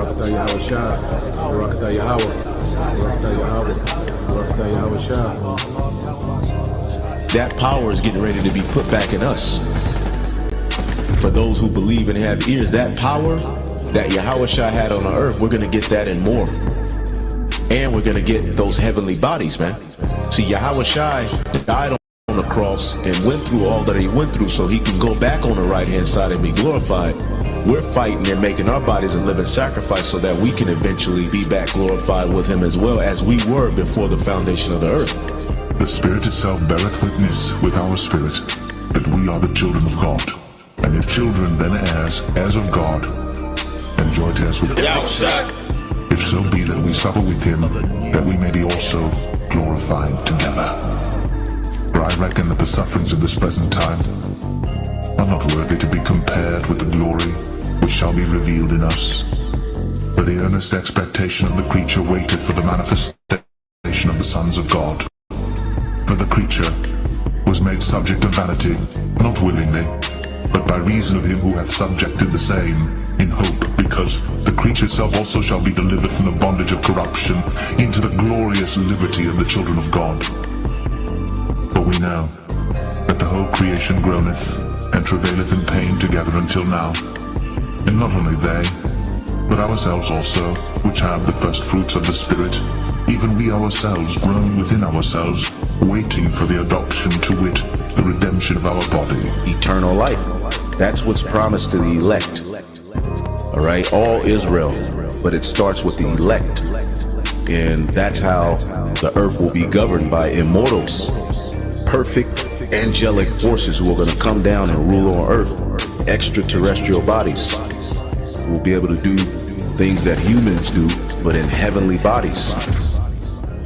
Barakatah Yahweh Shah. Barakatah Yahweh. Barakatah Yahweh. Barakatah Yahweh Shah. That power is getting ready to be put back in us. For those who believe and have ears, that power that Yahweh Shah had on the earth, we're going to get that and more. And we're going to get those heavenly bodies, man. See, Yahweh Shai died on the cross and went through all that he went through so he can go back on the right-hand side and be glorified. We're fighting and making our bodies a living sacrifice so that we can eventually be back glorified with him as well as we were before the foundation of the earth. The Spirit itself beareth witness with our spirit that we are the children of God. And if children, then heirs of God, and joint heirs with God. If so be that we suffer with him, that we may be also glorified together. For I reckon that the sufferings of this present time are not worthy to be compared with the glory which shall be revealed in us. For the earnest expectation of the creature waiteth for the manifestation of the sons of God. For the creature was made subject to vanity, not willingly, but by reason of him who hath subjected the same, in hope, because the creature itself also shall be delivered from the bondage of corruption into the glorious liberty of the children of God. For we know that the whole creation groaneth and travaileth in pain together until now. And not only they, but ourselves also, which have the first fruits of the Spirit, even we ourselves groan within ourselves, waiting for the adoption, to wit, the redemption of our body. Eternal life. That's what's promised to the elect. All right, all Israel, but it starts with the elect. And that's how the earth will be governed by immortals, perfect angelic forces who are going to come down and rule on earth. Extraterrestrial bodies will be able to do things that humans do, but in heavenly bodies.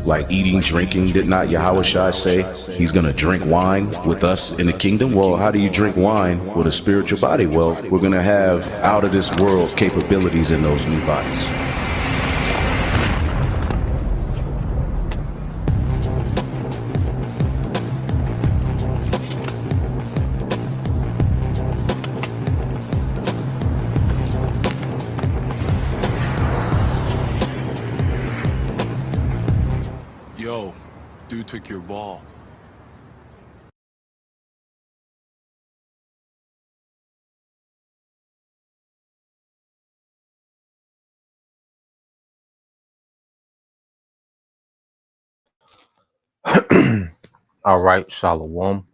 Like eating, drinking. Did not Yahweh Shai say he's going to drink wine with us in the kingdom? Well, how do you drink wine with a spiritual body? Well, we're going to have out of this world capabilities in those new bodies. Yo, dude took your ball. All right, Shalom.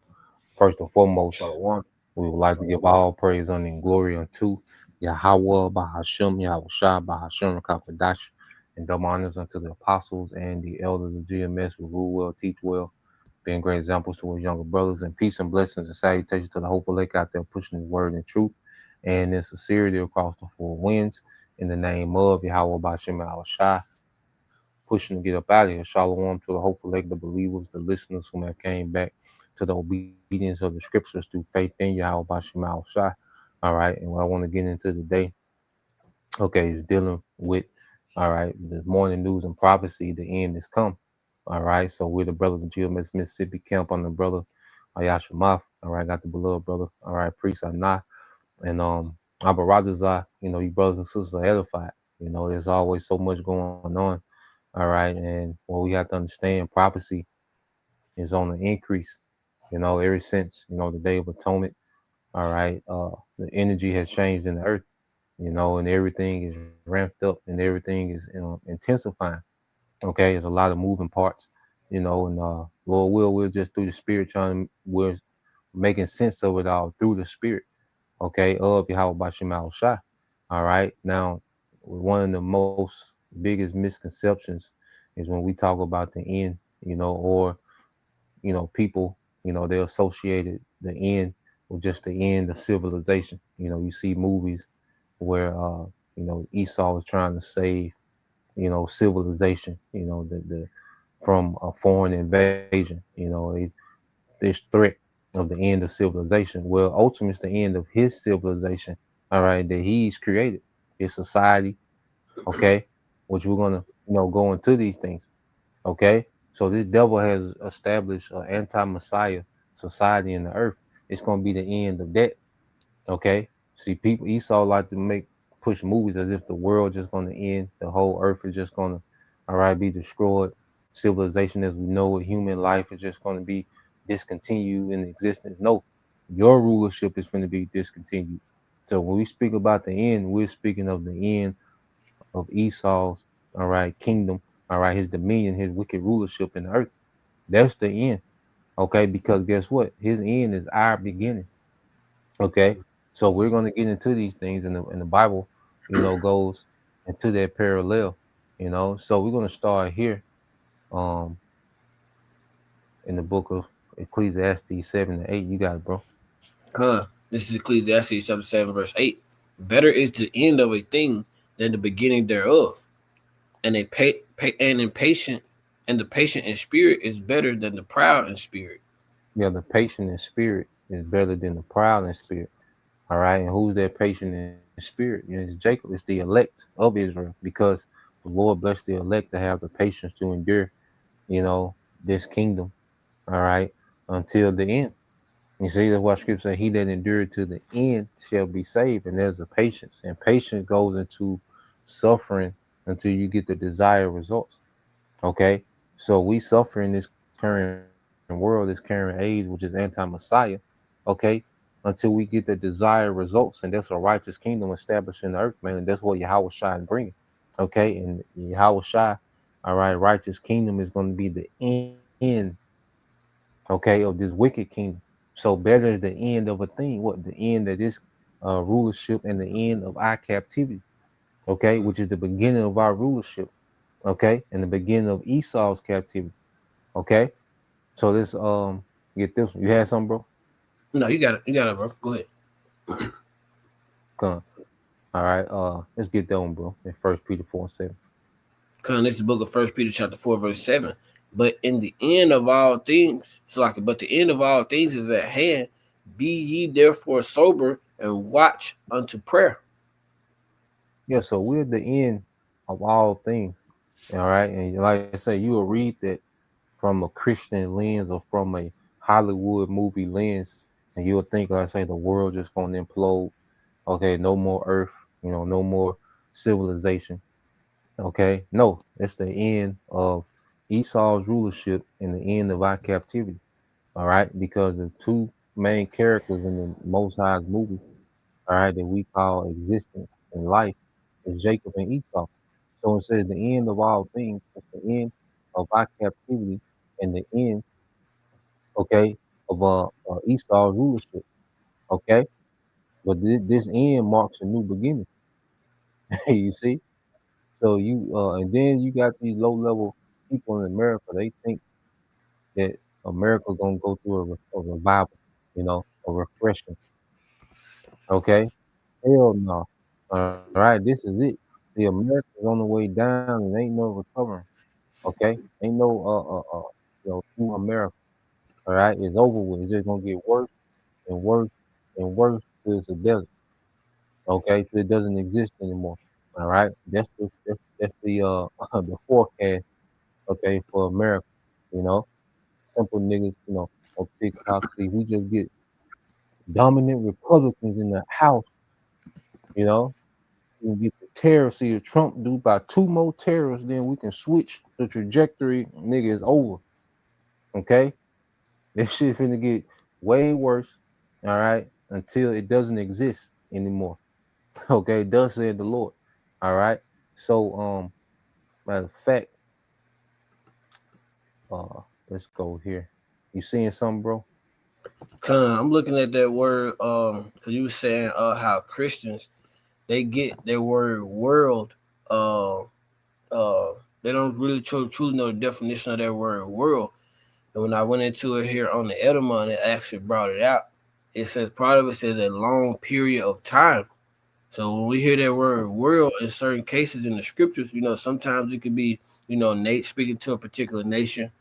First and foremost, Shalom. We would like to give all praise and glory unto Yahweh, Bahashem, Yahweh Shah, Bahashem, Kakadash, and double honors unto the apostles and the elders of GMS who rule well, teach well, being great examples to our younger brothers, and peace and blessings and salutations to the hopeful lake out there pushing his word and truth and in sincerity across the four winds. In the name of Yahweh, Bahashem, Yahweh Shah, pushing to get up out of here. Shalom to the hopeful lake, the believers, the listeners who have came back to the obedience of the scriptures through faith in Yahweh Bashim Shai. All right, and what I want to get into today, okay, is dealing with, all right, the morning news and prophecy. The end has come. All right, so we're the brothers of GMS Mississippi camp on the brother Ayashimaf. All right, got the beloved brother. All right, priest Anah and Abba Razazah. You know, you brothers and sisters are edified. You know, there's always so much going on. All right, and what we have to understand, prophecy is on the increase. You know, ever since, you know, the Day of Atonement, all right, the energy has changed in the earth, you know, and everything is ramped up and everything is intensifying. Okay, there's a lot of moving parts, you know, and Lord we're just through the spirit we're making sense of it all through the spirit, okay, of Yahweh Bashim Al Shah. All right, now, one of the most biggest misconceptions is when we talk about the end, you know, or, you know, people, you know, they associated the end with just the end of civilization. You know, you see movies where, you know, Esau is trying to save, you know, civilization, you know, the from a foreign invasion, you know, this threat of the end of civilization. Well, ultimately, it's the end of his civilization, all right, that he's created, his society, okay, which we're gonna, you know, go into these things, okay. So this devil has established an anti-Messiah society in the earth. It's gonna be the end of that, okay. See, people Esau like to push movies as if the world just going to end, the whole earth is just going to, all right, be destroyed. Civilization as we know it, human life is just going to be discontinued in existence. No, your rulership is going to be discontinued. So when we speak about the end, we're speaking of the end of Esau's, all right, kingdom, all right, his dominion, his wicked rulership in the earth. That's the end. Okay, because guess what? His end is our beginning. Okay, so we're going to get into these things, in the Bible, goes into that parallel. So we're going to start here, um, in the book of Ecclesiastes 7 to 8. You got it, bro. This is Ecclesiastes chapter 7, verse 8. Better is the end of a thing than the beginning thereof, and the patient in spirit is better than the proud in spirit. Yeah, the patient in spirit is better than the proud in spirit. All right, and who's that patient in spirit? It's Jacob. It's the elect of Israel, because the Lord blessed the elect to have the patience to endure, this kingdom. All right, until the end. You see, that's why Scripture says, "He that endured to the end shall be saved." And there's a patience, and patience goes into suffering until you get the desired results. Okay, so we suffer in this current world, this current age, which is anti-Messiah. Okay, until we get the desired results, and that's a righteous kingdom established in the earth, man. And that's what Yahweh Shai is bringing. Okay, and Yahweh Shai, all right, righteous kingdom is going to be the end, okay, of this wicked kingdom. So better is the end of a thing. What? The end of this rulership and the end of our captivity. Okay, which is the beginning of our rulership. Okay, and the beginning of Esau's captivity. Okay, so this get this one. You had something, bro? No, you got it, bro. Go ahead. Come on. All right, let's get that one, bro. In 1 Peter 4:7. This is the book of 1 Peter chapter 4, verse 7. But in the end of all things, but the end of all things is at hand. Be ye therefore sober and watch unto prayer. Yeah, so we're at the end of all things. All right, and like I say, you will read that from a Christian lens or from a Hollywood movie lens, and you'll think, like I say, the world just gonna implode. Okay, no more earth, no more civilization. Okay, no, it's the end of Esau's rulership and the end of our captivity. All right, because the two main characters in the Most High's movie, all right, that we call existence and life, is Jacob and Esau. So it says the end of all things, it's the end of our captivity and the end, okay, of Esau's rulership. Okay, but this end marks a new beginning. You see, so and then you got these low level people in America. They think that America gonna go through a revival, a refreshing. Okay, hell no. All right, this is it. See, America's on the way down, and ain't no recovering. Okay, ain't no new America. All right, it's over with. It's just gonna get worse and worse and worse till it's a desert. Okay, till it doesn't exist anymore. All right, that's the the forecast. Okay, for America. Simple niggas. On TikTok. See, we just get dominant Republicans in the House. We get the tariffs. See, the Trump do by 2 more tariffs, then we can switch the trajectory. Nigga, is over. Okay, this shit finna get way worse. All right, until it doesn't exist anymore. Okay, thus said the Lord. All right. So, matter of fact, let's go here. You seeing something, bro? I'm looking at that word, because you were saying how Christians, they get their word world, they don't really truly know the definition of that word world. And when I went into it here on the Edelman, it actually brought it out. It says, part of it says a long period of time. So when we hear that word world in certain cases in the scriptures, sometimes it could be, Nate speaking to a particular nation,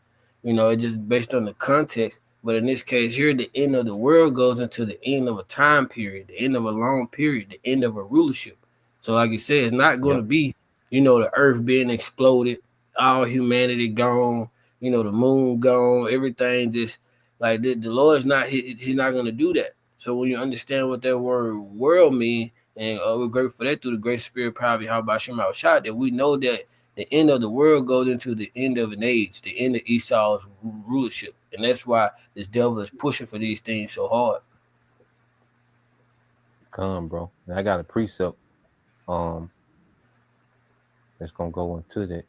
it just based on the context. But in this case here, the end of the world goes into the end of a time period, the end of a long period, the end of a rulership. So like you said, it's not going to be, the earth being exploded, all humanity gone, the moon gone, everything just the Lord's not, he's not going to do that. So when you understand what that word world means, And we're grateful for that through the great spirit power of Yahweh Shema Shah, that we know that the end of the world goes into the end of an age, the end of Esau's rulership. And that's why this devil is pushing for these things so hard. Come, bro. And I got a precept that's gonna go into that.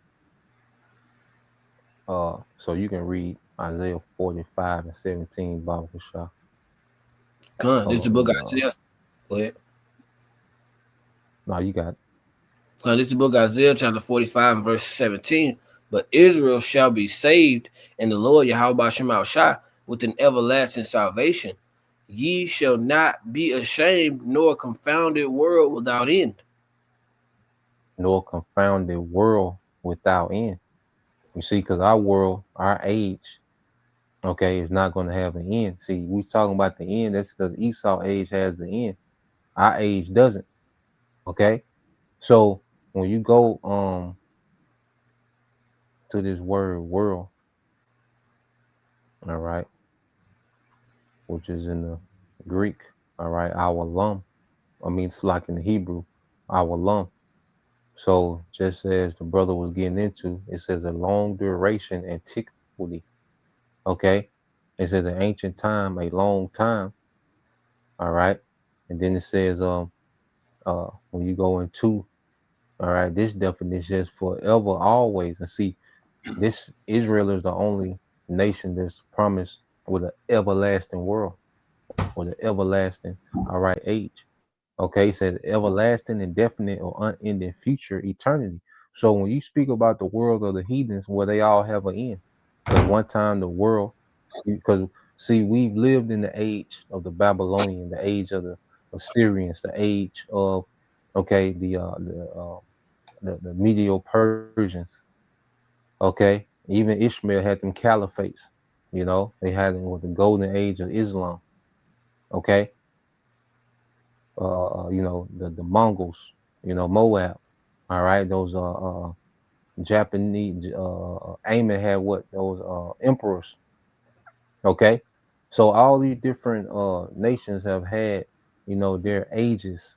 So you can read Isaiah 45 and 17, Baba Shah. Come, this is the book of Isaiah. Go ahead. No, you got it. This is the book of Isaiah, chapter 45, and verse 17. But Israel shall be saved, and the Lord Yahweh Shema Shah with an everlasting salvation. Ye shall not be ashamed, nor confounded world without end. Nor confounded world without end. You see, because our world, our age, okay, is not going to have an end. See, we talking about the end. That's because Esau age has the end. Our age doesn't. Okay, so when you go to this word world, all right, which is in the Greek, all right, our it's like in the Hebrew, our. So just as the brother was getting into, it says a long duration, antiquity. Okay, it says an ancient time, a long time. All right, and then it says when you go into, all right, this definition is forever, always. And see, this Israel is the only nation that's promised with an everlasting world, with an everlasting, all right, age. Okay, it says everlasting, indefinite, or unending future, eternity. So when you speak about the world of the heathens, where they all have an end, because one time the world, because see, we've lived in the age of the Babylonian, the age of the Assyrians, the age of, okay, the Medo-Persians. Okay, even Ishmael had them caliphates. You know, they had them with the golden age of Islam. Okay. You know, the Mongols, you know, Moab. All right, those Japanese Amen had what, those emperors. Okay, so all these different nations have had, you know, their ages,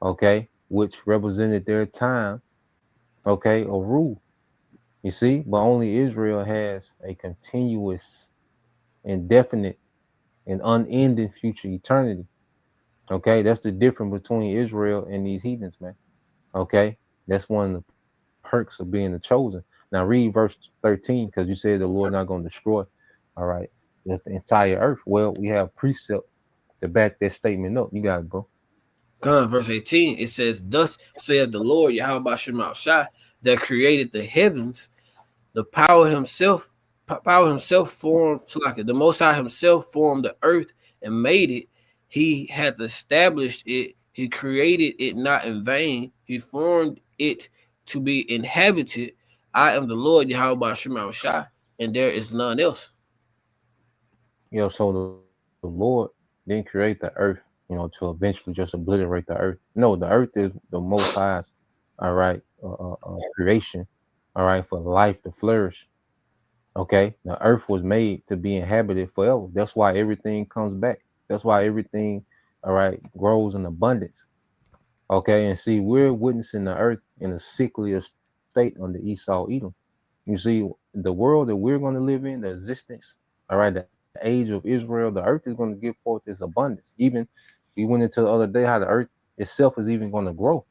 okay, which represented their time, okay, of rule. You see, but only Israel has a continuous, indefinite, and unending future, eternity. Okay, that's the difference between Israel and these heathens, man. Okay, that's one of the perks of being the chosen. Now read verse 13, because you said the Lord not going to destroy, all right, the entire earth. Well, we have precept to back that statement up. You got it, bro. Verse 18, it says, thus saith the Lord Yahweh Shema Shah, that created the heavens, the power himself formed, so like the Most High himself formed the earth and made it. He hath established it. He created it not in vain. He formed it to be inhabited. I am the Lord Yahweh Shema Shah, and there is none else. You know, so the Lord didn't create the earth, you know, to eventually just obliterate the earth. No, the earth is the Most High's, all right, creation, all right, for life to flourish. Okay, the earth was made to be inhabited forever. That's why everything comes back. That's why everything, all right, grows in abundance. Okay, and see, we're witnessing the earth in a sicklier state under Esau, Edom. You see, the world that we're going to live in, the existence, all right, the age of Israel, the earth is going to give forth this abundance. Even we went into the other day how the earth itself is even going to grow.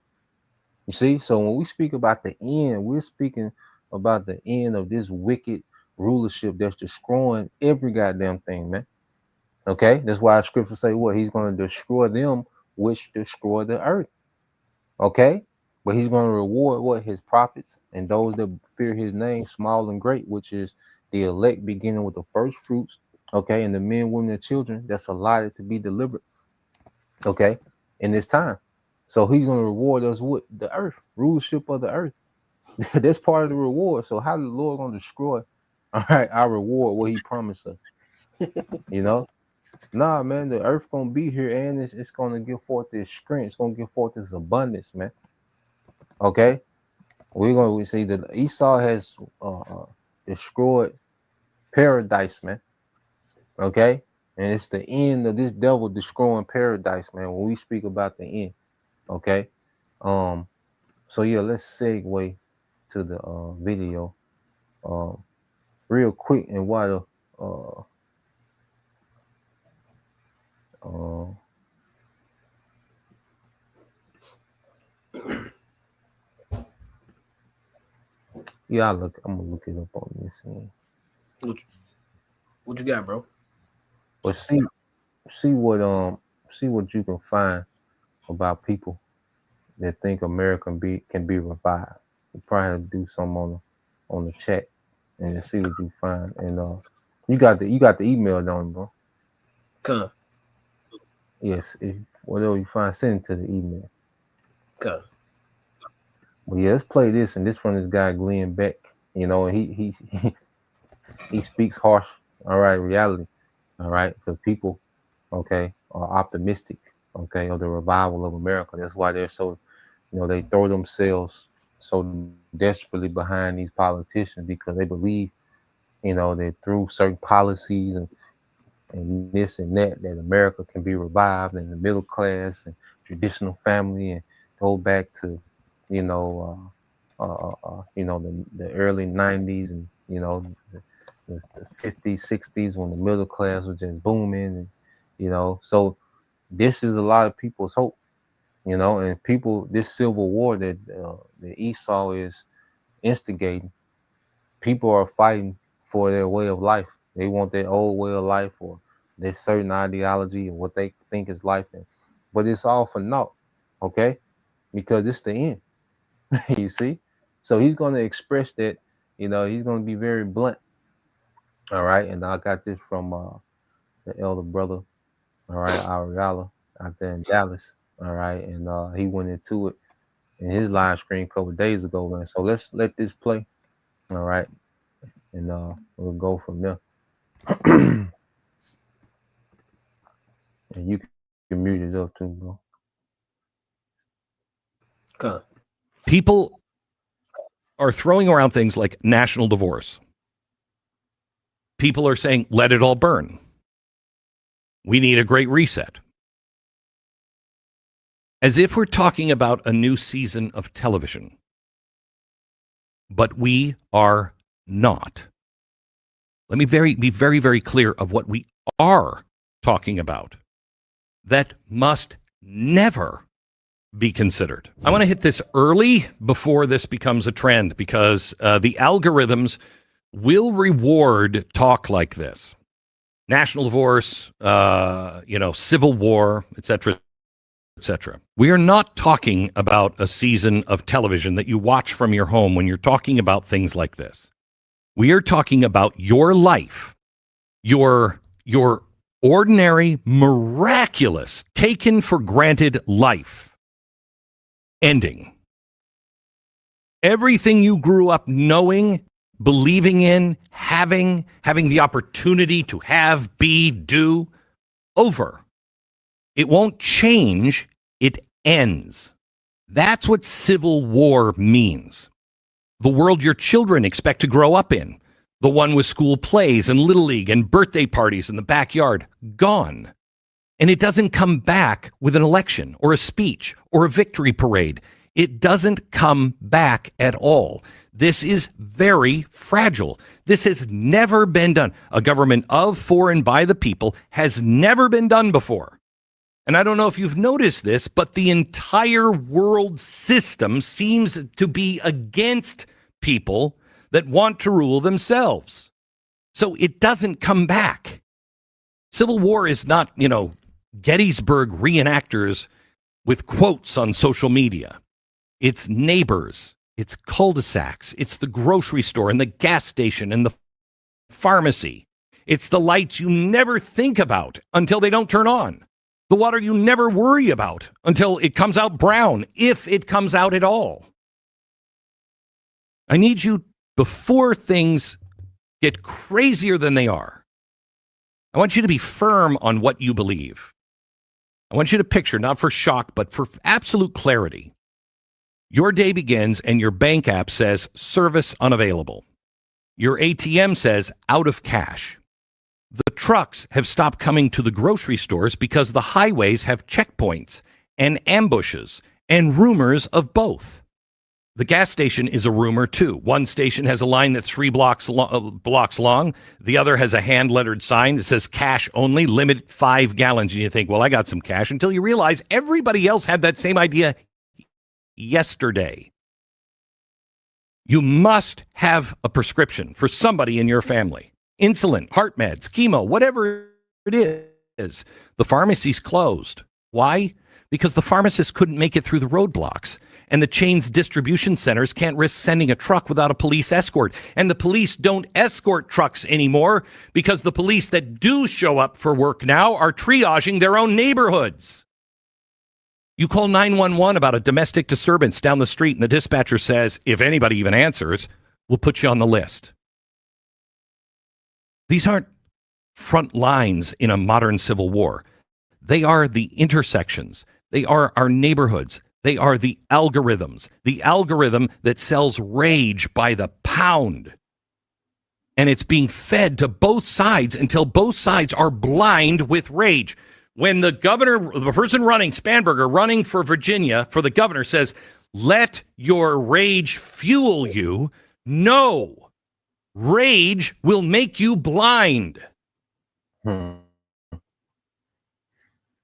You see, so when we speak about the end, we're speaking about the end of this wicked rulership that's destroying every goddamn thing, man. Okay, that's why scripture say what? He's going to destroy them which destroy the earth. Okay, but he's going to reward what? His prophets and those that fear his name, small and great, which is the elect, beginning with the first fruits. Okay, and the men, women, and children that's allotted to be delivered. Okay, in this time. So he's going to reward us with the earth, rulership of the earth. That's part of the reward. So how the Lord going to destroy, all right, our reward, what he promised us? You know? Nah, man, the earth going to be here, and it's going to give forth this strength. It's going to give forth this abundance, man. Okay? We're going to see that Esau has destroyed paradise, man. Okay? And it's the end of this devil destroying paradise, man, when we speak about the end. Okay. So yeah, let's segue to the video real quick, and while the yeah, I'm gonna look it up on this end. What you got, bro? But see what you can find about people that think America can be revived. You probably have to do something on the chat and then see what you find. And you got the email down, bro. Come. Yes, if whatever you find, send it to the email. Come. But yeah, let's play this, and this from this guy Glenn Beck. You know, he speaks harsh, all right, reality, all right, because people, okay, are optimistic, okay, of the revival of America. That's why they're so, they throw themselves so desperately behind these politicians, because they believe, that through certain policies and this and that America can be revived, and the middle class and traditional family, and go back to, the early 90s, and the 50s, 60s, when the middle class was just booming, and so this is a lot of people's hope, and people, this civil war that Esau is instigating, people are fighting for their way of life. They want their old way of life, or their certain ideology and what they think is life, but it's all for naught, okay? Because it's the end. You see? So he's going to express that, he's going to be very blunt. All right. And I got this from the elder brother, all right, Ariala, out there in Dallas. All right. And he went into it in his live stream a couple of days ago, man. So let's let this play. All right. And we'll go from there. And you can mute it up too, bro. Come. People are throwing around things like national divorce. People are saying, let it all burn. We need a great reset. As if we're talking about a new season of television. But we are not. Let me be very, very clear of what we are talking about. That must never be considered. I want to hit this early before this becomes a trend, because the algorithms will reward talk like this. National divorce, civil war, etc., etc. We are not talking about a season of television that you watch from your home when you're talking about things like this. We are talking about your life, your ordinary, miraculous, taken for granted life ending. Everything you grew up knowing, believing in, having the opportunity to have, be, do, over. It won't change, it ends. That's what civil war means. The world your children expect to grow up in, the one with school plays and Little League and birthday parties in the backyard, gone. And it doesn't come back with an election or a speech or a victory parade. It doesn't come back at all. This is very fragile. This has never been done. A government of, for, and by the people has never been done before. And I don't know if you've noticed this, but the entire world system seems to be against people that want to rule themselves. So it doesn't come back. Civil war is not, Gettysburg reenactors with quotes on social media. It's neighbors, it's cul-de-sacs, it's the grocery store and the gas station and the pharmacy. It's the lights you never think about until they don't turn on. The water you never worry about until it comes out brown, if it comes out at all. I need you, before things get crazier than they are, I want you to be firm on what you believe. I want you to picture, not for shock, but for absolute clarity. Your day begins and your bank app says service unavailable. Your ATM says out of cash. The trucks have stopped coming to the grocery stores because the highways have checkpoints and ambushes and rumors of both. The gas station is a rumor too. One station has a line that's 3 blocks long. The other has a hand-lettered sign that says cash only, limit 5 gallons. And you think, well, I got some cash, until you realize everybody else had that same idea yesterday. You must have a prescription for somebody in your family. Insulin, heart meds, chemo, whatever it is. The pharmacy's closed. Why? Because the pharmacists couldn't make it through the roadblocks. And the chain's distribution centers can't risk sending a truck without a police escort. And the police don't escort trucks anymore because the police that do show up for work now are triaging their own neighborhoods. You call 911 about a domestic disturbance down the street, and the dispatcher says, if anybody even answers, we'll put you on the list. These aren't front lines in a modern civil war. They are the intersections. They are our neighborhoods. They are the algorithms, the algorithm that sells rage by the pound. And it's being fed to both sides until both sides are blind with rage. When the governor, the person running, Spanberger, running for Virginia, for the governor, says, let your rage fuel you, no, rage will make you blind.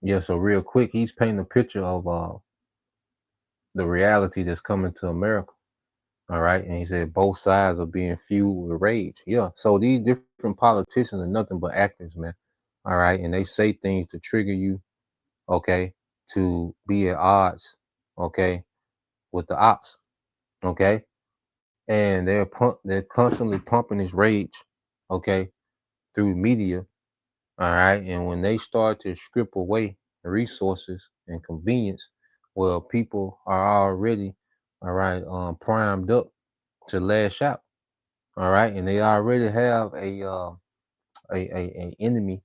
Yeah, so real quick, he's painting a picture of the reality that's coming to America. All right. And he said both sides are being fueled with rage. Yeah. So these different politicians are nothing but actors, man. All right. And they say things to trigger you, okay, to be at odds, okay, with the ops. Okay. And they're constantly pumping this rage, okay, through media. All right. And when they start to strip away resources and convenience, well, people are already, all right, primed up to lash out. All right. And they already have a enemy.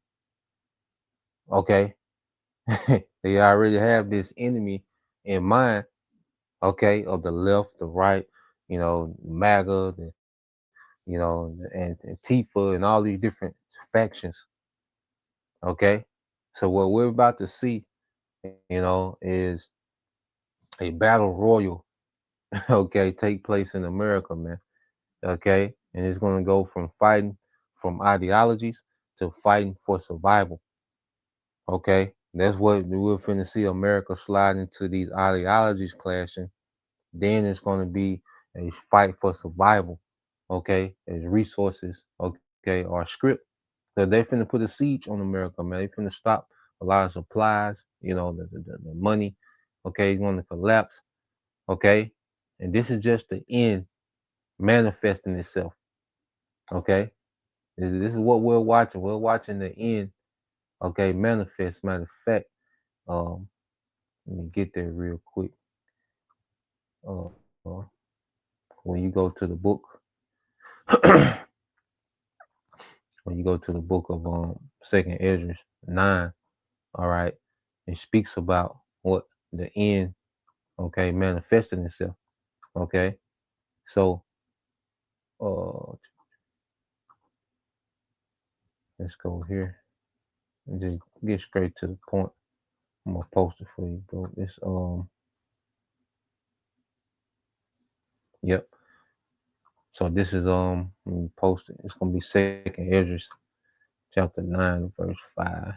Okay. They already have this enemy in mind, okay, of the left, the right, you know, MAGA, you know, and Tifa and all these different factions. Okay. So what we're about to see, you know, is a battle royal, okay, take place in America, man. Okay. And it's going to go from fighting from ideologies to fighting for survival. Okay. That's what we're finna see America slide into, these ideologies clashing. Then it's going to be a fight for survival. Okay. As resources, okay, are stripped. So they finna put a siege on America, man. They finna stop a lot of supplies, you know, the money, okay, is going to collapse, okay? And this is just the end manifesting itself, okay? This is what we're watching. We're watching the end, okay, manifest. Matter of fact, let me get there real quick. When you go to the book, when you go to the book of 2nd Ezra 9, all right, it speaks about what the end, okay, manifesting itself, okay. So let's go here and just get straight to the point. I'm gonna post it for you, bro. It's yep. So this is let me post it. It's gonna be 2nd Ezra chapter 9 verse 5.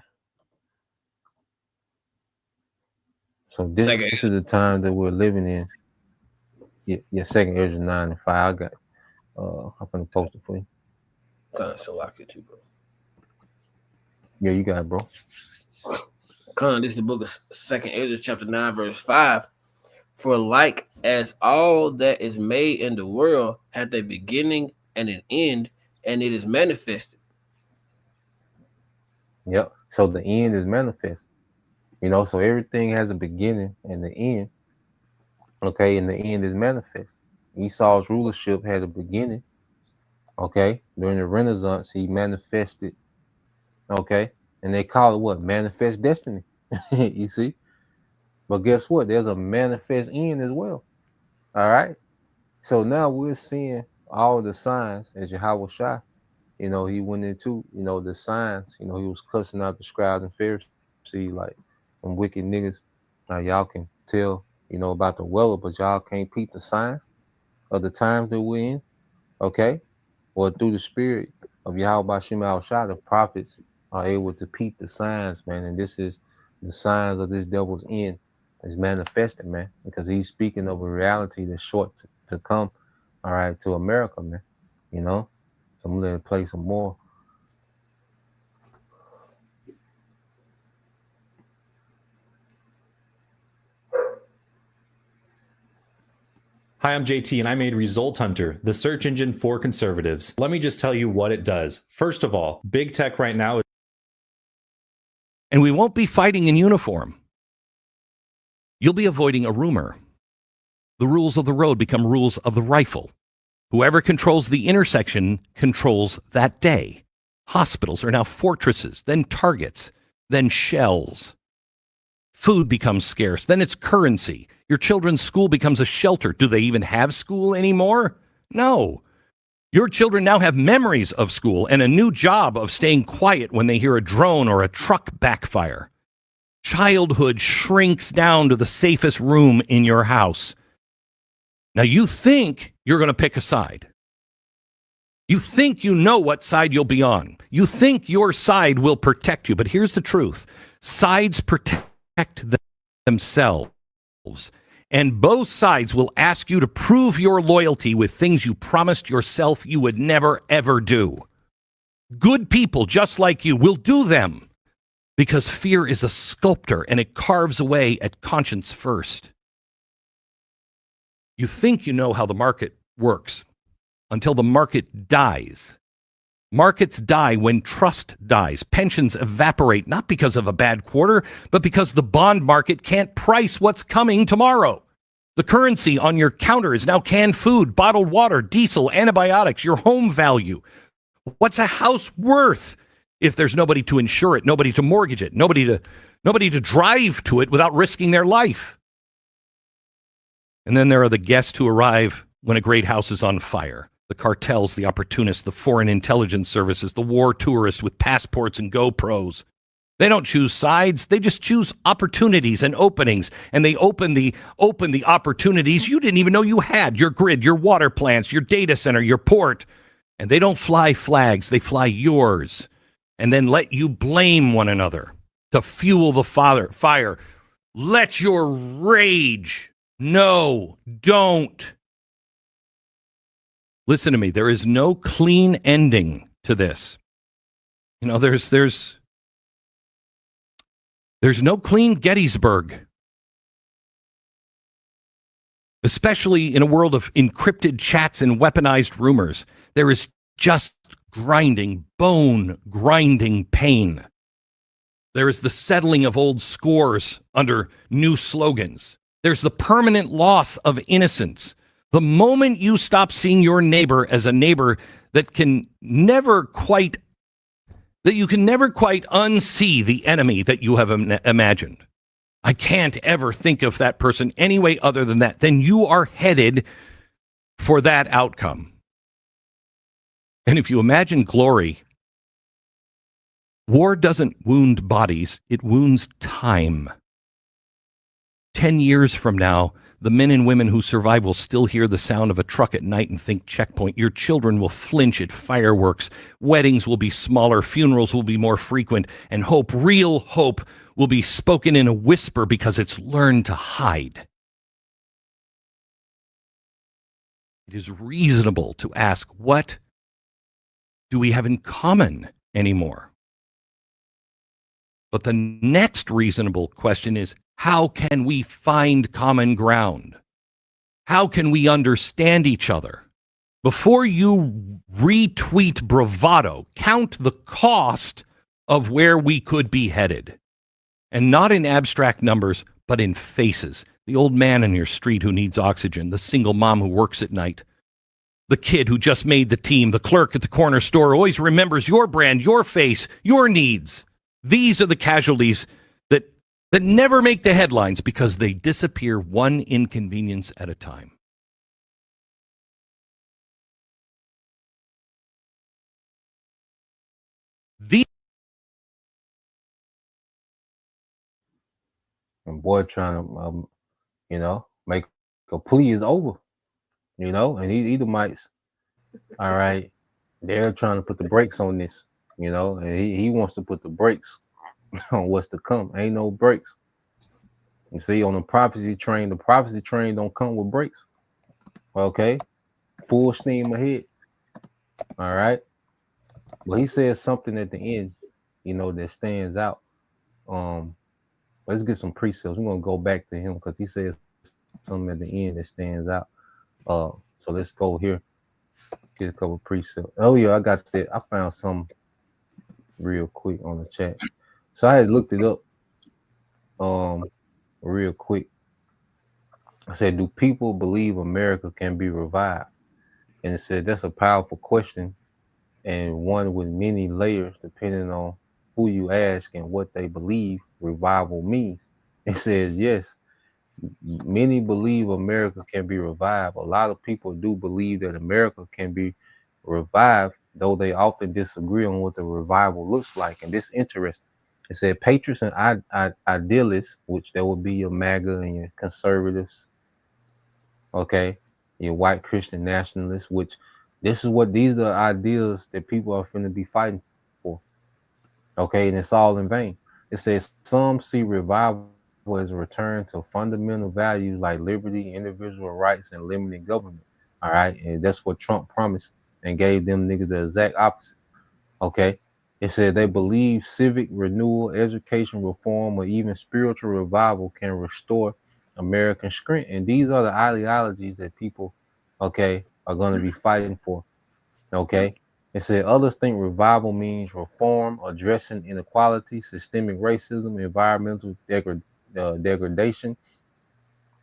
So this is the time that we're living in. Yeah, 2nd Ezra 9 and 5. I got I'm gonna post it for you. So I could too, bro. Yeah, you got it, bro. This is the book of 2nd Ezra chapter 9 verse 5. For like as all that is made in the world hath a beginning and an end, and it is manifested. Yep. So the end is manifest. You know, so everything has a beginning and the end. Okay, and the end is manifest. Esau's rulership had a beginning. Okay, during the Renaissance, he manifested. Okay, and they call it what? Manifest destiny. You see? But guess what? There's a manifest end as well. All right. So now we're seeing all the signs as Yahweh Shai. You know, he went into, you know, the signs. You know, he was cussing out the scribes and Pharisees like them wicked niggas. Now y'all can tell, about the weather, but y'all can't peep the signs of the times that we're in, okay? Or through the spirit of Yahweh Shem Shah, the prophets are able to peep the signs, man. And this is the signs of this devil's end is manifested, man, because he's speaking of a reality that's short to come, all right, to America, man. So I'm gonna play some more. Hi, I'm JT, and I made Result Hunter, the search engine for conservatives. Let me just tell you what it does. First of all, big tech right now is. And we won't be fighting in uniform. You'll be avoiding a rumor. The rules of the road become rules of the rifle. Whoever controls the intersection controls that day. Hospitals are now fortresses, then targets, then shells. Food becomes scarce, then it's currency. Your children's school becomes a shelter. Do they even have school anymore? No. Your children now have memories of school and a new job of staying quiet when they hear a drone or a truck backfire. Childhood shrinks down to the safest room in your house. Now you think you're going to pick a side. You think you know what side you'll be on. You think your side will protect you. But here's the truth. Sides protect themselves. And both sides will ask you to prove your loyalty with things you promised yourself you would never, ever do. Good people just like you will do them because fear is a sculptor and it carves away at conscience first. You think you know how the market works until the market dies. Markets die when trust dies. Pensions evaporate, not because of a bad quarter, but because the bond market can't price what's coming tomorrow. The currency on your counter is now canned food, bottled water, diesel, antibiotics, your home value. What's a house worth if there's nobody to insure it, nobody to mortgage it, nobody to drive to it without risking their life? And then there are the guests who arrive when a great house is on fire. The cartels, the opportunists, the foreign intelligence services, the war tourists with passports and GoPros. They don't choose sides. They just choose opportunities and openings. And they open the opportunities you didn't even know you had. Your grid, your water plants, your data center, your port. And they don't fly flags. They fly yours. And then let you blame one another to fuel the fire. Let your rage. No, don't. Listen to me. There is no clean ending to this. There's no clean Gettysburg, especially in a world of encrypted chats and weaponized rumors. There is just grinding, bone-grinding pain. There is the settling of old scores under new slogans. There's the permanent loss of innocence. The moment you stop seeing your neighbor as a neighbor that you can never quite unsee the enemy that you have imagined. I can't ever think of that person any way other than that. Then you are headed for that outcome. And if you imagine glory, war doesn't wound bodies, it wounds time. 10 years from now, the men and women who survive will still hear the sound of a truck at night and think checkpoint. Your children will flinch at fireworks. Weddings will be smaller. Funerals will be more frequent. And hope, real hope, will be spoken in a whisper because it's learned to hide. It is reasonable to ask, what do we have in common anymore? But the next reasonable question is, how can we find common ground? How can we understand each other? Before you retweet bravado, count the cost of where we could be headed. And not in abstract numbers, but in faces. The old man in your street who needs oxygen, the single mom who works at night, the kid who just made the team, the clerk at the corner store always remembers your brand, your face, your needs. These are the casualties that never make the headlines because they disappear one inconvenience at a time. And boy trying to make a plea is over, and Edomites, all right, they're trying to put the brakes on this, and he wants to put the brakes on what's to come. Ain't no brakes. You see, on the prophecy train don't come with brakes. Okay, full steam ahead. All right. But he says something at the end, that stands out. Let's get some precepts. We're gonna go back to him because he says something at the end that stands out. So let's go here. Get a couple precepts. Oh yeah, I got that. I found some real quick on the chat. So I had looked it up real quick. I said, do people believe America can be revived? And it said that's a powerful question, and one with many layers depending on who you ask and what they believe revival means. It says yes, many believe America can be revived. A lot of people do believe that America can be revived, though they often disagree on what the revival looks like. And this interesting. It said patriots and idealists, which there will be your MAGA and your conservatives, okay, your white Christian nationalists, which these are ideas that people are finna be fighting for. Okay, and it's all in vain. It says some see revival as a return to fundamental values like liberty, individual rights, and limited government. All right, and that's what Trump promised and gave them niggas the exact opposite. Okay, it said they believe civic renewal, education reform, or even spiritual revival can restore American strength. And these are the ideologies that people, okay, are going to be fighting for. Okay. It said others think revival means reform, addressing inequality, systemic racism, environmental degradation,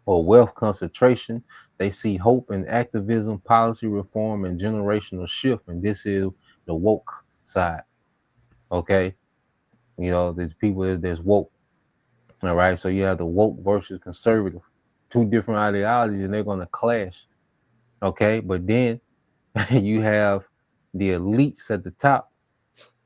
or wealth concentration. They see hope in activism, policy reform, and generational shift. And this is the woke side. Okay. There's people that's woke. All right. So you have the woke versus conservative, two different ideologies, and they're going to clash. Okay. But then you have the elites at the top.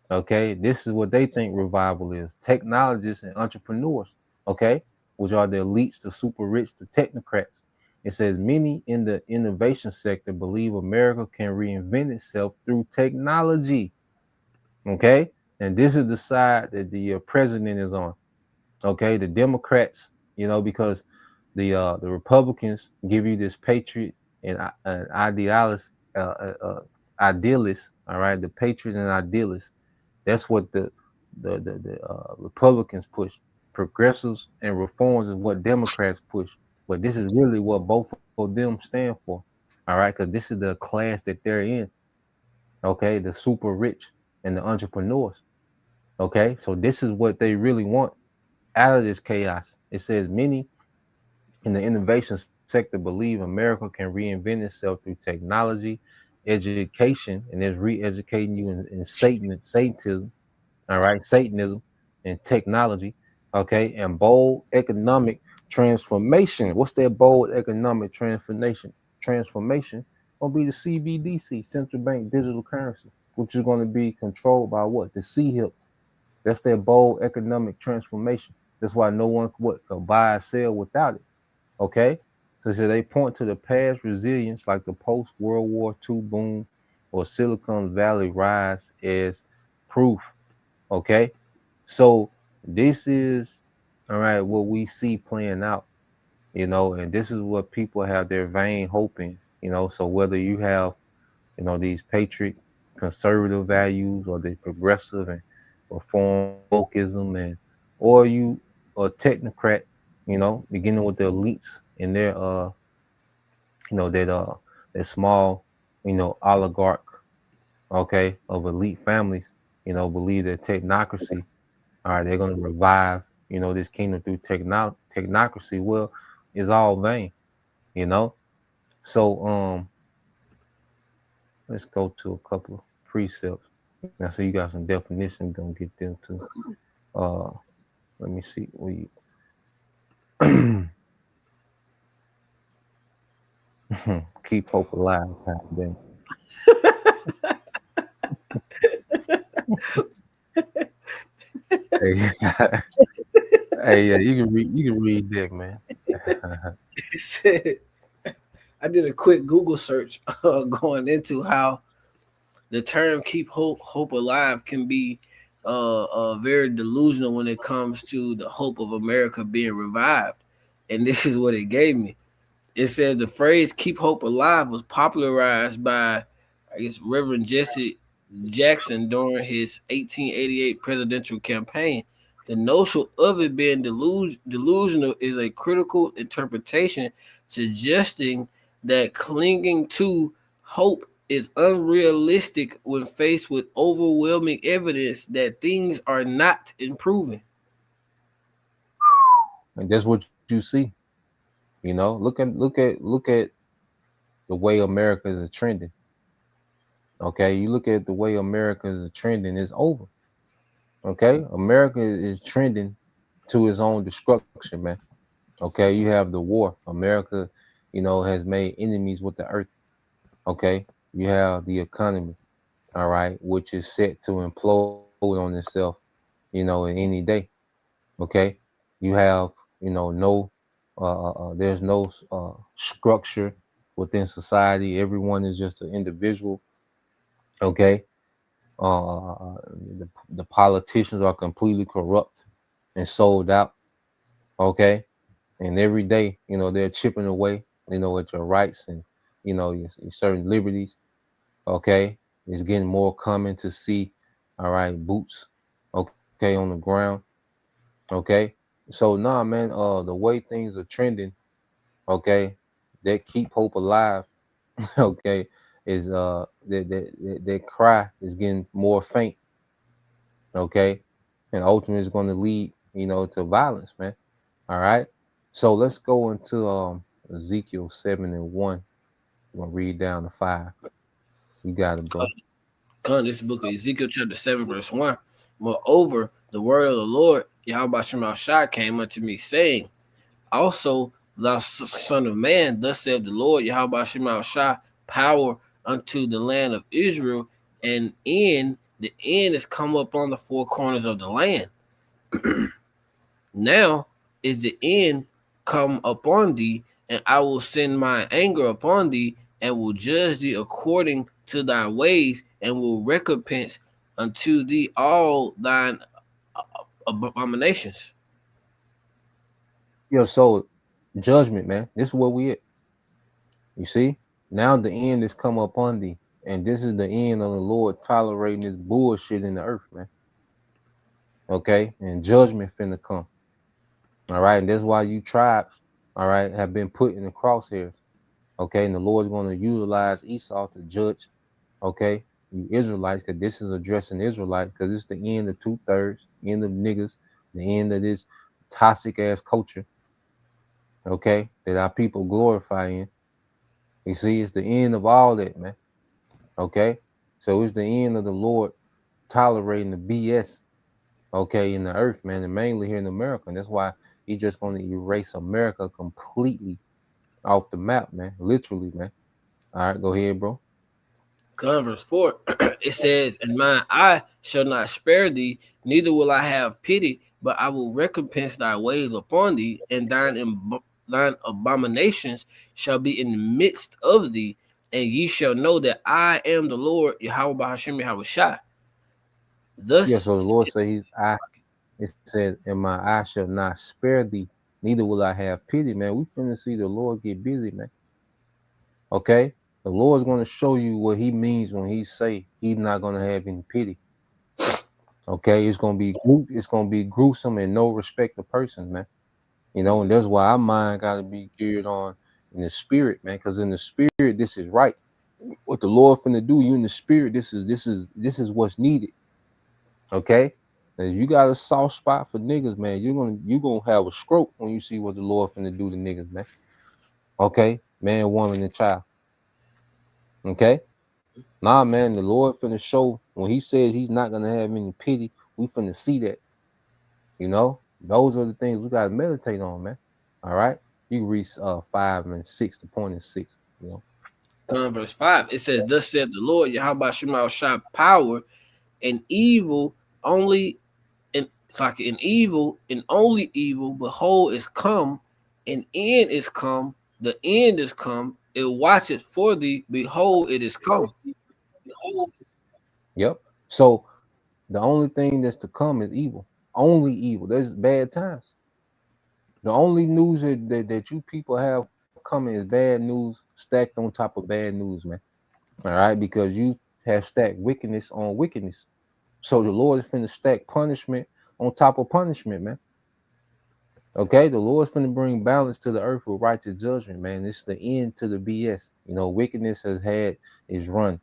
Okay, this is what they think revival is: technologists and entrepreneurs. Okay, which are the elites, the super rich, the technocrats. It says many in the innovation sector believe America can reinvent itself through technology. Okay, and this is the side that the president is on. Okay, the Democrats, because the Republicans give you this patriot and idealist. Idealists, all right, the patriots and idealists. That's what the Republicans push. Progressives and reforms is what Democrats push. But this is really what both of them stand for, all right, because this is the class that they're in. Okay, the super rich and the entrepreneurs. Okay, so this is what they really want out of this chaos. It says many in the innovation sector believe America can reinvent itself through technology, education, and is re-educating you in Satanism, all right, Satanism and technology, okay, and bold economic transformation. What's that bold economic transformation? Transformation gonna be the CBDC, central bank digital currency, which is going to be controlled by what? The CHIP. That's their bold economic transformation. That's why no one can buy or sell without it. Okay. So they point to the past resilience like the post-World War II boom or Silicon Valley rise as proof. Okay. So this is, all right, what we see playing out, and this is what people have their vain hope in, so whether you have, these patriot conservative values or the progressive and reform wokeism or you a technocrat, beginning with the elites in their that small, oligarch, okay, of elite families, believe that technocracy, all right, they're gonna revive, this kingdom through technocracy. Well, it's all vain, So let's go to a couple of precepts. Now, so you got some definitions, gonna get them too. Let me see where you keep hope alive, kind Hey, yeah, you can read that, man. It said, I did a quick Google search going into how the term "keep hope alive" can be very delusional when it comes to the hope of America being revived. And this is what it gave me. It says the phrase "keep hope alive" was popularized by, I guess, Reverend Jesse Jackson during his 1888 presidential campaign. The notion of it being delusional is a critical interpretation suggesting that clinging to hope is unrealistic when faced with overwhelming evidence that things are not improving. And that's what you see. You know, look at the way America is trending. Okay, you look at the way America is trending, it's over. Okay, America is trending to its own destruction, man. Okay, you have the war. America, has made enemies with the earth. Okay, you have the economy, all right, which is set to implode on itself, in any day. Okay, you have, no, there's no structure within society. Everyone is just an individual. Okay, the politicians are completely corrupt and sold out. Okay, and every day, they're chipping away, at your rights and your certain liberties. Okay, it's getting more common to see, all right, boots, okay, on the ground. Okay, so nah, man, the way things are trending, okay, that keep hope alive. Okay, is that cry is getting more faint. Okay, and ultimately is going to lead, to violence, man. All right, so let's go into Ezekiel 7:1. I'm gonna read down to 5. You got it, bro. This book of Ezekiel chapter 7 verse 1. Moreover, the word of the Lord Yahweh Shema Shai came unto me, saying, also thou son of man, thus saith the Lord Yahweh Shema Shai, power unto the land of Israel, and the end is come up on the four corners of the land. Now is the end come upon thee, and I will send my anger upon thee, and will judge thee according to thy ways, and will recompense unto thee all thine abominations. Yo, so judgment, man. This is where we at. You see? Now the end is come upon thee. And this is the end of the Lord tolerating this bullshit in the earth, man. Okay? And judgment finna come. All right. And that's why you tribes, all right, have been put in the crosshairs. Okay. And the Lord's going to utilize Esau to judge, okay, you Israelites, because this is addressing Israelites, because it's the end of 2/3, end of niggas, the end of this toxic ass culture, okay, that our people glorify in. You see, it's the end of all that, man. Okay. So it's the end of the Lord tolerating the BS, okay, in the earth, man, and mainly here in America. And that's why he's just going to erase America completely off the map, man. Literally, man. All right, go ahead, bro. Verse 4, it says, and mine eye shall not spare thee, neither will I have pity, but I will recompense thy ways upon thee, and thine abominations shall be in the midst of thee, and ye shall know that I am the Lord, Yahweh Hashem Yahweh Shai. Thus, yeah, so the Lord says, it said, and my eye shall not spare thee, neither will I have pity, man. We finna see the Lord get busy, man. Okay? The Lord's going to show you what he means when he say he's not going to have any pity. Okay? It's going to be gruesome and no respect of person, man. And that's why our mind got to be geared on in the spirit, man, because in the spirit, this is right. What the Lord finna do, you in the spirit, this is what's needed. Okay? And you got a soft spot for niggas, man. You're gonna have a stroke when you see what the Lord finna do to niggas, man. Okay? Man, woman, and child. Okay? Nah, man, the Lord finna show when he says he's not gonna have any pity, we finna see that. Those are the things we gotta meditate on, man. All right? You can read 5 and 6, the point is 6, verse 5, it says, thus said the Lord, Yahweh Shema Shai, power and evil only, and only evil, behold, is come, an end is come, the end is come, it watcheth for thee, behold, it is come. Yep. So the only thing that's to come is evil. Only evil. There's bad times. The only news that you people have coming is bad news stacked on top of bad news, man. All right, because you have stacked wickedness on wickedness. So the Lord is finna stack punishment on top of punishment, man. Okay, the Lord's finna bring balance to the earth with righteous judgment, man. It's the end to the BS. You know, wickedness has had its run.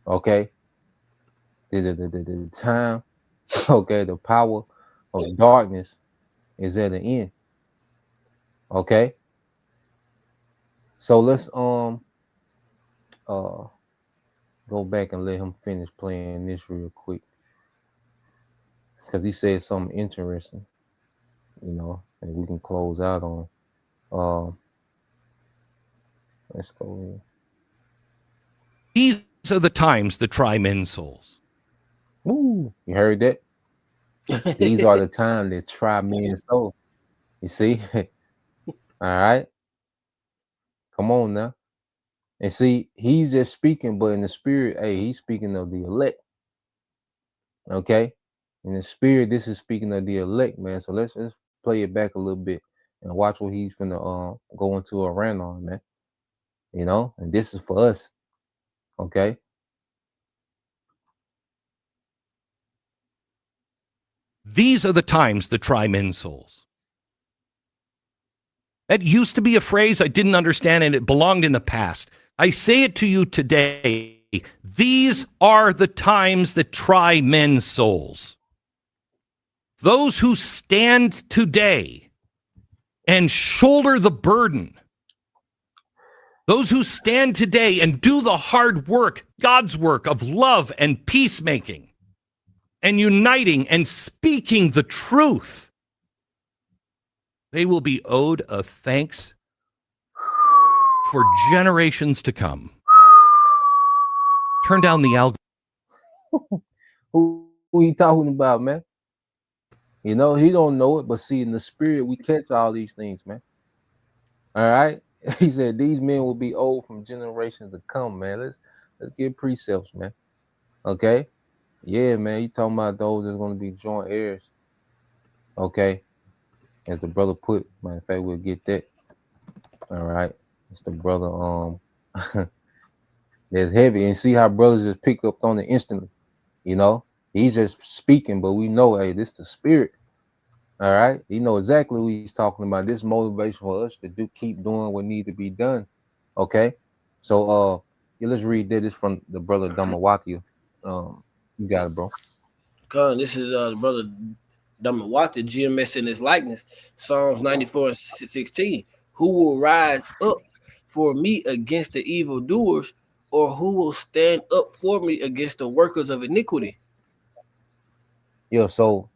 Okay, the time, okay, the power of darkness is at the end. Okay, so let's go back and let him finish playing this real quick, because he said something interesting, you know, and we can close out on. Let's go in. These are the times that try men's souls. Ooh, you heard that? These are the times that try men's souls. You see? All right. Come on now. And see, he's just speaking, but in the spirit, hey, he's speaking of the elect. Okay. In the spirit, this is speaking of the elect, man. So let's play it back a little bit and watch what he's finna go into a rant on, man. You know, and this is for us. Okay. These are the times that try men's souls. That used to be a phrase I didn't understand, and it belonged in the past. I say it to you today. These are the times that try men's souls. Those who stand today and shoulder the burden, those who stand today and do the hard work, God's work of love and peacemaking and uniting and speaking the truth, they will be owed a thanks for generations to come. Turn down the algorithm. Who you talking about, man? You know, he don't know it, but see, in the spirit, we catch all these things, man. All right. He said these men will be old from generations to come, man. Let's get precepts, man. Okay. Yeah, man. You talking about those that's gonna be joint heirs. Okay. As the brother put, matter of fact, we'll get that. All right. It's the brother that's heavy. And see how brothers just pick up on it instantly. You know, he's just speaking, but we know, hey, this is the spirit. All right. You know exactly what he's talking about. This motivation for us to keep doing what needs to be done. Okay. So yeah, let's read that. This from the brother Damawati. You got it, bro. This is the brother Damawati, GMS in his likeness. Psalms 94:16. Who will rise up for me against the evildoers, or who will stand up for me against the workers of iniquity? Yeah, so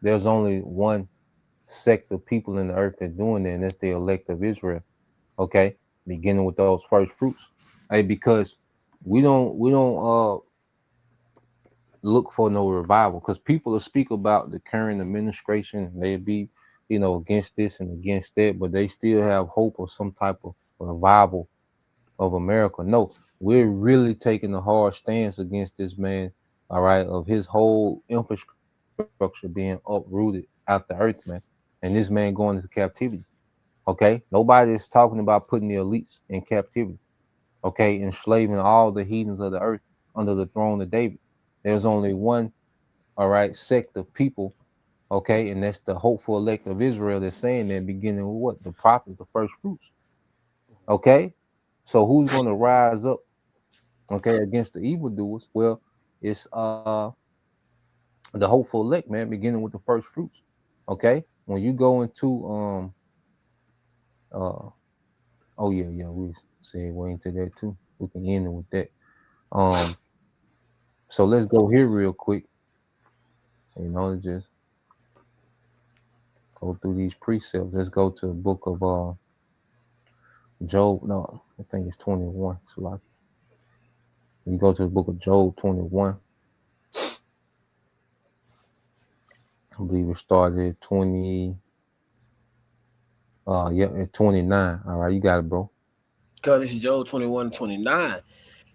there's only one sect of people in the earth that's doing that, and that's the elect of Israel. Okay, beginning with those first fruits. Hey, because we don't look for no revival, because people will speak about the current administration. They'll be, you know, against this and against that, but they still have hope of some type of revival of America. No, we're really taking a hard stance against this man, all right, of his whole infrastructure being uprooted out the earth, man, and this man going into captivity. Okay, nobody is talking about putting the elites in captivity. Okay, enslaving all the heathens of the earth under the throne of David. There's only one, all right, sect of people, okay, and that's the hopeful elect of Israel that's saying that, beginning with what? The prophets, the first fruits. Okay, so who's going to rise up, okay, against the evildoers? Well, it's the hopeful elect, man, beginning with the first fruits. Okay, when you go into oh yeah, we segue into that too. We can end it with that. So let's go here real quick. You know, just go through these precepts. Let's go to the book of Job. No, I think it's 21. It's like you go to the book of Job 21. I believe it started at 20. Yeah, at 29. All right, you got it, bro. Because this is Job 21:29.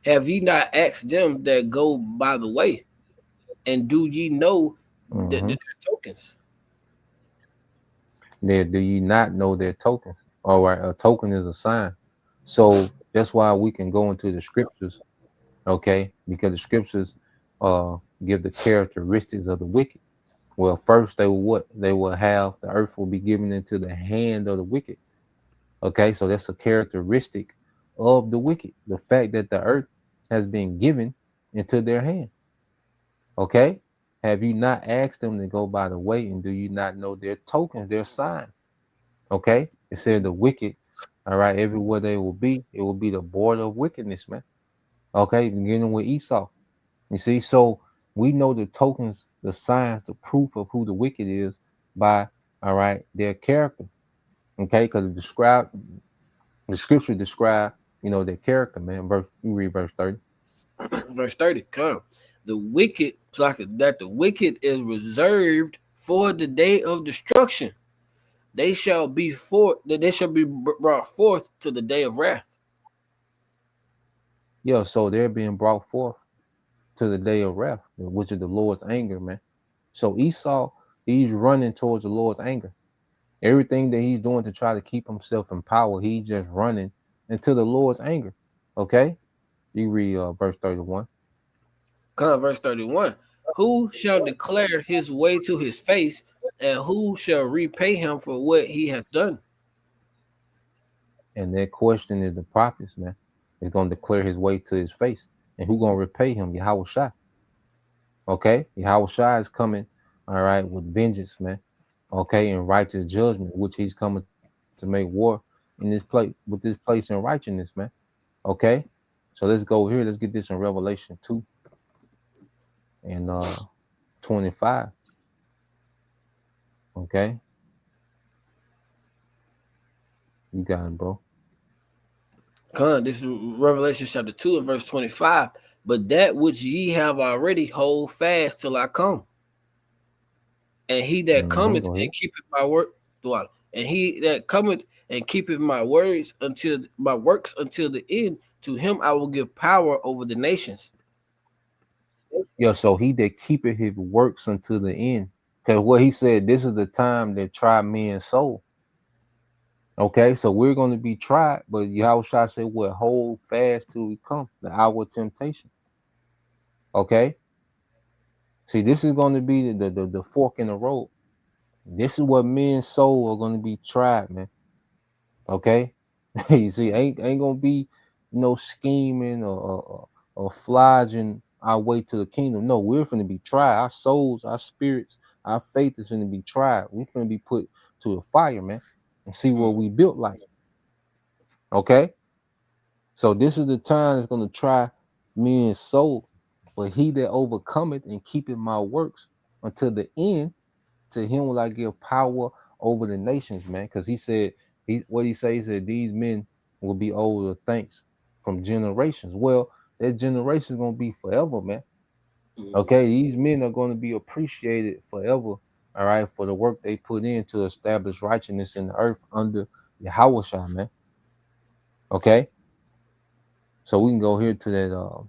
Have ye not asked them that go by the way? And do ye know that Mm-hmm. they're tokens? There, do you not know their tokens? All right, a token is a sign. So that's why we can go into the scriptures, okay? Because the scriptures give the characteristics of the wicked. Well, first they will what? They will have the earth will be given into the hand of the wicked. Okay, so that's a characteristic of the wicked. The fact that the earth has been given into their hand. Okay, have you not asked them to go by the way, and do you not know their tokens, their signs? Okay, it said the wicked. All right, everywhere they will be, it will be the border of wickedness, man. Okay, beginning with Esau. You see, so we know the tokens, the signs, the proof of who the wicked is by, all right, their character. Okay, because the scripture describe, their character, man. You read verse 30. Verse 30. Come. The wicked, so like that the wicked is reserved for the day of destruction. They shall be brought forth to the day of wrath. Yeah, so they're being brought forth to the day of wrath, which is the Lord's anger, man. So Esau, he's running towards the Lord's anger. Everything that he's doing to try to keep himself in power, he's just running into the Lord's anger. Okay? You read verse 31. Come, verse 31. Who shall declare his way to his face, and who shall repay him for what he hath done? And that question is the prophets, man. He's going to declare his way to his face. And who going to repay him? Yahweh Shai. Okay? Yahweh Shai is coming, all right, with vengeance, man. Okay? And righteous judgment, which he's coming to make war in this place, with this place in righteousness, man. Okay? So let's go here. Let's get this in Revelation 2 and 25. Okay? You got it, bro. Come, this is Revelation chapter 2 and verse 25. But that which ye have already hold fast till I come. And he that cometh and keepeth my word, and he that cometh and keepeth my works until the end, to him I will give power over the nations. Yeah, so he that keepeth his works until the end. Because what he said, this is the time that try men's soul. Okay, so we're going to be tried, but Yahweh said, "What? Hold fast till we come, the hour of temptation." Okay. See, this is going to be the fork in the road. This is what men's soul are going to be tried, man. Okay. You see, ain't gonna be no scheming or flogging our way to the kingdom. No, we're going to be tried. Our souls, our spirits, our faith is going to be tried. We're going to be put to the fire, man, and see what we built like. Okay. So this is the time that's going to try men's soul. But he that overcometh and keepeth my works until the end, to him will I give power over the nations, man. Because he said, he said, these men will be owed of thanks from generations. Well, that generation is going to be forever, man. Okay, these men are going to be appreciated forever, all right, for the work they put in to establish righteousness in the earth under Yahweh Shai, man. Okay, so we can go here to that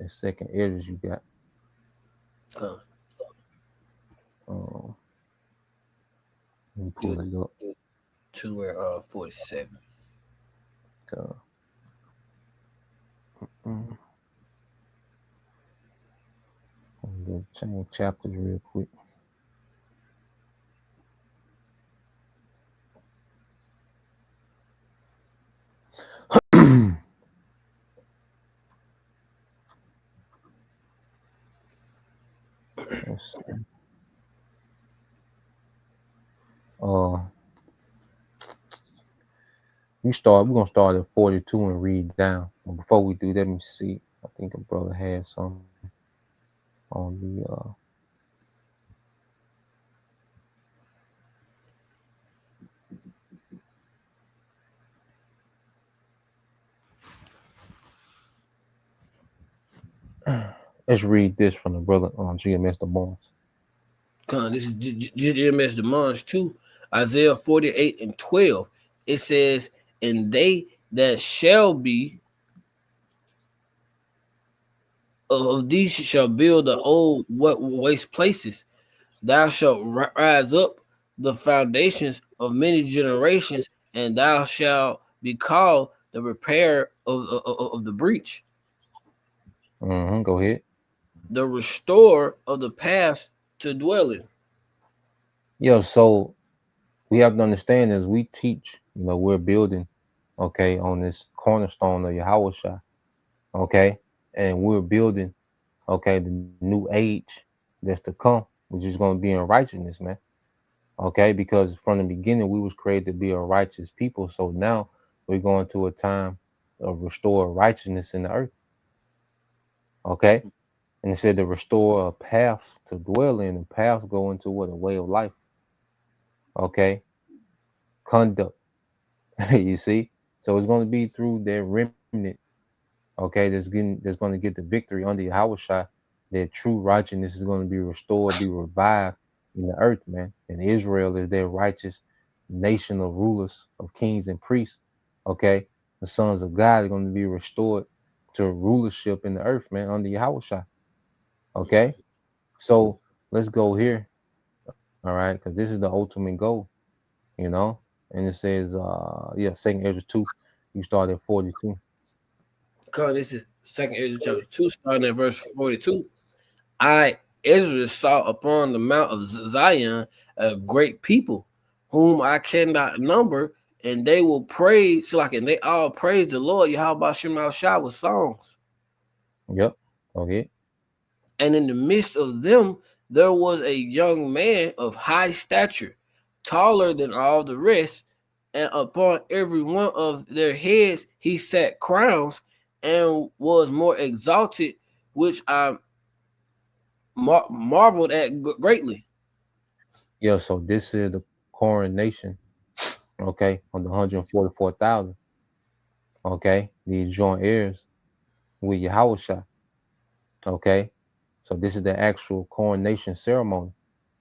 second address you got. Let me pull it up. 2:47. I'm gonna change chapters real quick. Let's see. We're gonna start at 42 and read down. And before we do, let me see. I think a brother had some on the let's read this from the brother on GMS the Barnes. This is GMS the Mons 2, Isaiah 48:12. It says, and they that shall be of these shall build the old waste places. Thou shalt rise up the foundations of many generations, and thou shalt be called the repair of the breach, Go ahead. the restorer of the past to dwell in. Yeah, so we have to understand as we teach, we're building, okay, on this cornerstone of Yahweh Shai, okay, and we're building, okay, the new age that's to come, which is going to be in righteousness, man. Okay, because from the beginning we was created to be a righteous people. So now we're going to a time of restore righteousness in the earth. Okay, and it said to restore a path to dwell in, and paths go into what? A way of life. Okay, conduct. You see, so it's going to be through their remnant. Okay, that's going to get the victory under Yahweh Shai. Their true righteousness is going to be restored, be revived in the earth, man. And Israel is their righteous nation of rulers, of kings and priests. Okay, the sons of God are going to be restored to rulership in the earth, man, under Yahweh Shai. Okay, so let's go here. All right, because this is the ultimate goal, And it says, 2nd Ezra 2, you start at 42. This is 2nd Ezra chapter 2, starting at verse 42. I, Ezra, saw upon the mount of Zion a great people, whom I cannot number, and they will praise, and they all praise the Lord Yahweh Shem Shai with songs. Yep. Okay. And in the midst of them, there was a young man of high stature, taller than all the rest, and upon every one of their heads he sat crowns, and was more exalted, which I marveled at greatly. Yeah, so this is the coronation, okay, of the 144,000. Okay, these joint heirs with Yahweh Shai. Okay, so this is the actual coronation ceremony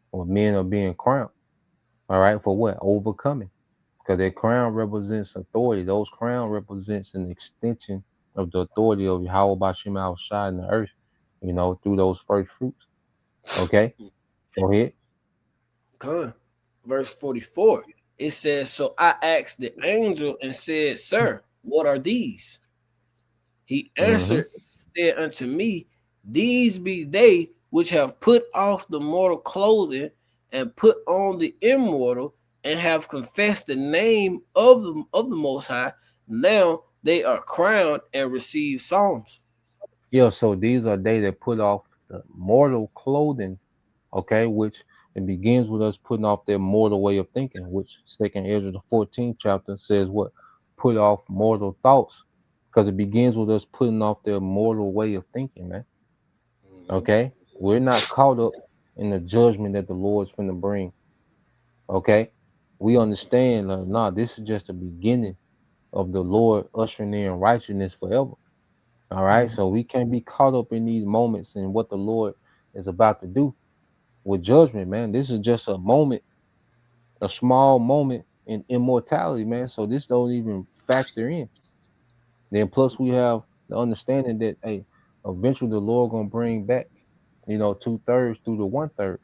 where men are being crowned. All right, for what? Overcoming. Because their crown represents authority. Those crown represents an extension of the authority of Yahweh Bashim Shai in the earth, through those first fruits. Okay, go ahead. Verse 44, it says, so I asked the angel and said, sir, what are these? He answered, said unto me, these be they which have put off the mortal clothing and put on the immortal, and have confessed the name of the Most High. Now they are crowned and receive songs. Yeah, so these are they that put off the mortal clothing, okay, which it begins with us putting off their mortal way of thinking, which 2nd Ezra the 14th chapter says what? Put off mortal thoughts, because it begins with us putting off their mortal way of thinking, man. Okay, we're not caught up in the judgment that the Lord's finna bring. Okay, we understand, this is just the beginning of the Lord ushering in righteousness forever. All right, so we can't be caught up in these moments and what the Lord is about to do with judgment, man. This is just a moment, a small moment in immortality, man. So this don't even factor in. Then plus we have the understanding that, hey, eventually the Lord gonna bring back, 2/3 through the 1/3.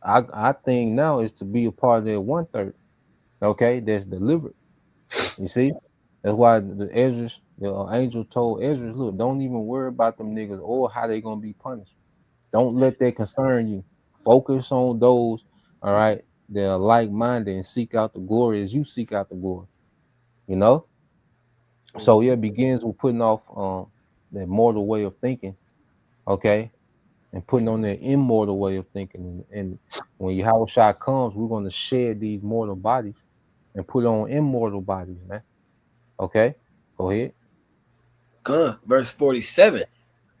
I think now is to be a part of that 1/3. Okay, that's delivered. You see, that's why the angel told Ezra, look, don't even worry about them niggas or how they gonna be punished. Don't let that concern you. Focus on those, all right, that are like-minded and seek out the glory as you seek out the glory. So it begins with putting off that mortal way of thinking, okay, and putting on that immortal way of thinking. And when Yahweh Shai comes, we're going to shed these mortal bodies and put on immortal bodies, man. Okay, go ahead. Verse 47,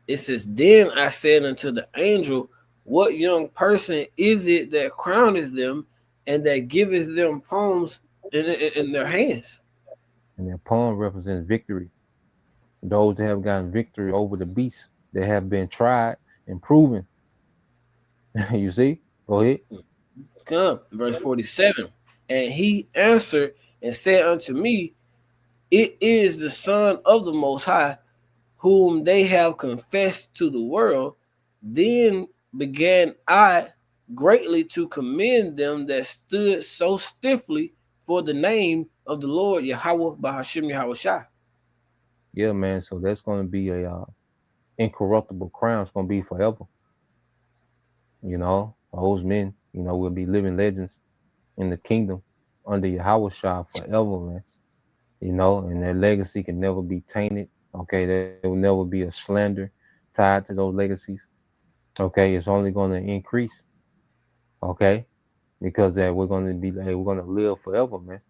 it says, then I said unto the angel, what young person is it that crowneth them and that giveth them palms in their hands? And their palm represents victory. Those that have gotten victory over the beasts that have been tried and proven. You see? Go ahead. Verse 47. And he answered and said unto me, it is the Son of the Most High, whom they have confessed to the world. Then began I greatly to commend them that stood so stiffly for the name of the Lord Yahweh Bahashim Yahweh Shai. Yeah, man. So that's going to be a incorruptible crown. It's going to be forever. You know, those men, you know, will be living legends in the kingdom under Yahweh Shai forever, man. You know, and their legacy can never be tainted. Okay, there will never be a slander tied to those legacies. Okay, it's only going to increase. Okay, because we're going to be, we're going to live forever, man.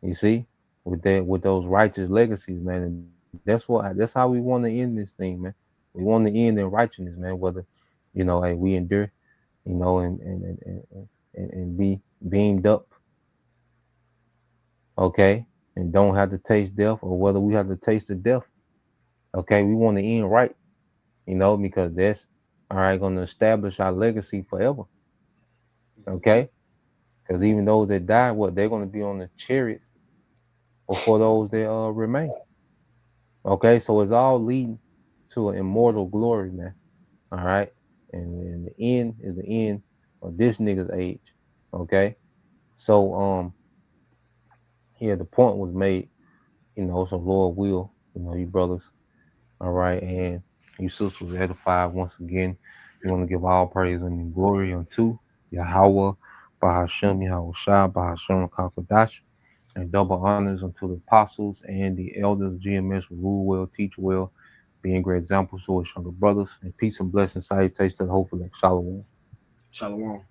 You see, with those righteous legacies, man. And that's how we want to end this thing, man. We want to end in righteousness, man. Whether, you know, we endure, you know, and be beamed up, okay, and don't have to taste death, or whether we have to taste the death. Okay, we want to end right, you know, because that's going to establish our legacy forever. Okay, because even those that die, they're going to be on the chariots before those that remain. Okay, so it's all leading to an immortal glory, man. All right, and the end is the end of this nigga's age. Okay, so yeah, the point was made, you know, so Lord will, you know, you brothers, all right, and you sisters edified once again. You want to give all praise and glory unto Yahweh, Bahashem, Yahweh Shai, Bahashem, Kakadash, and double honors unto the apostles and the elders, GMS, who rule well, teach well, being great examples to his younger brothers, and peace and blessings, salutations to the hopeful, like Shalom. Shalom.